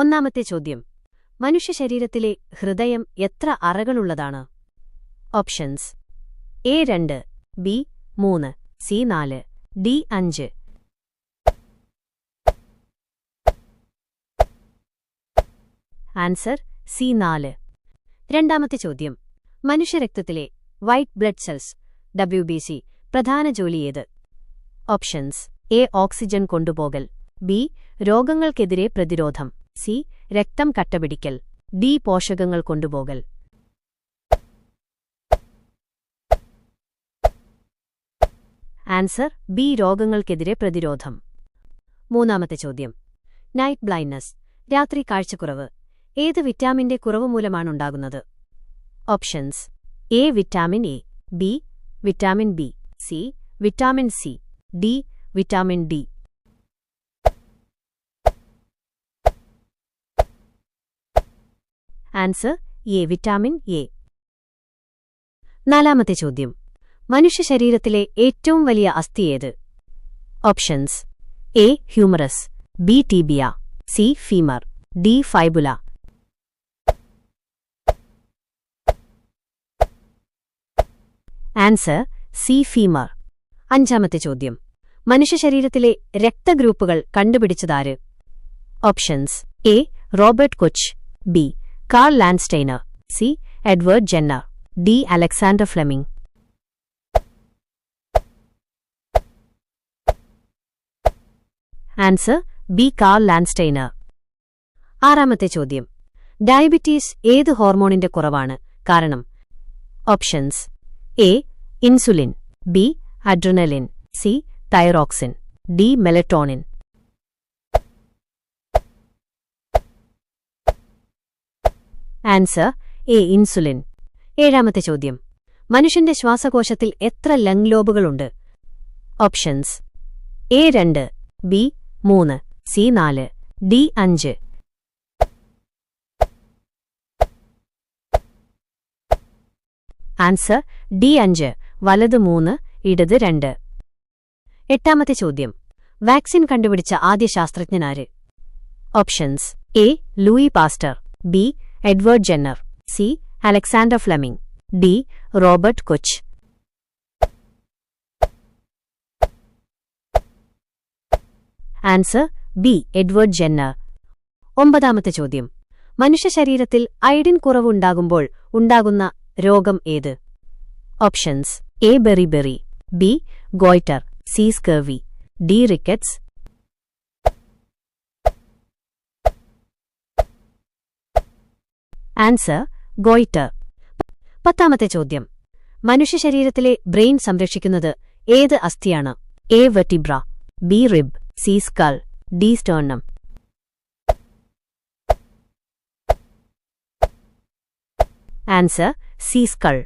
ഒന്നാമത്തെ ചോദ്യം. മനുഷ്യ ശരീരത്തിലെ ഹൃദയം എത്ര അറകളുള്ളതാണ്? Options: A 2, B 3, C 4, D 5. Answer C 4. രണ്ടാമത്തെ ചോദ്യം. മനുഷ്യരക്തത്തിലെ വൈറ്റ് ബ്ലഡ് സെൽസ് WBC പ്രധാന ജോലിയേത്? ഓപ്ഷൻസ്: എ ഓക്സിജൻ കൊണ്ടുപോകൽ, ബി രോഗങ്ങൾക്കെതിരെ പ്രതിരോധം, സി രക്തം കട്ടപിടിക്കൽ, ഡി പോഷകങ്ങൾ കൊണ്ടുപോകൽ. ആൻസർ ബി രോഗങ്ങൾക്കെതിരെ പ്രതിരോധം. മൂന്നാമത്തെ ചോദ്യം. നൈറ്റ് ബ്ലൈൻഡ്നസ് രാത്രി കാഴ്ചക്കുറവ് ഏത് വിറ്റാമിന്റെ കുറവ് മൂലമാണുണ്ടാകുന്നത്? Options: A vitamin A, B vitamin B, C vitamin C, D vitamin D. Answer A vitamin A. നാലാമത്തെ ചോദ്യം. മനുഷ്യ ശരീരത്തിലെ ഏറ്റവും വലിയ അസ്ഥി ഏത്? Options: A humerus, B tibia, C femur, D fibula. Answer C femur. അഞ്ചാമത്തെ ചോദ്യം. മനുഷ്യ ശരീരത്തിലെ രക്തഗ്രൂപ്പുകൾ കണ്ടുപിടിച്ചതാര്? Options: A Robert Koch, B Karl Landsteiner, C Edward Jenner, D Alexander Fleming. Answer B Karl Landsteiner. ആറാമത്തെ ചോദ്യം. ഡയബറ്റീസ് ഏത് ഹോർമോണിന്റെ കുറവാണ് കാരണം? Options: A insulin, B adrenaline, C thyroxine, D melatonin. Answer A insulin. ഏഴാമത്തെ ചോദ്യം. മനുഷ്യന്റെ ശ്വാസകോശത്തിൽ എത്ര ലങ് ലോബുകളുണ്ട്? Options: A 2, B 3, C 4, D 5. Answer D 5, വലത് 3, ഇടത് 2. എട്ടാമത്തെ ചോദ്യം. വാക്സിൻ കണ്ടുപിടിച്ച ആദ്യ ശാസ്ത്രജ്ഞനാര്? Options: A Louis Pasteur, B Edward Jenner, C Alexander Fleming, D Robert Koch. Answer B Edward Jenner. ഒമ്പതാമത്തെ ചോദ്യം. മനുഷ്യ ശരീരത്തിൽ അയഡിൻ കുറവുണ്ടാകുമ്പോൾ ഉണ്ടാകുന്ന രോഗം ഏത്? Options: A beriberi, B goitre, C scurvy, D rickets. Answer goitre. പത്താമത്തെ ചോദ്യം. മനുഷ്യ ശരീരത്തിലെ ബ്രെയിൻ സംരക്ഷിക്കുന്നത് ഏത് അസ്ഥിയാണ്? A vertebra, B rib, C skull, D sternum. Answer C skull.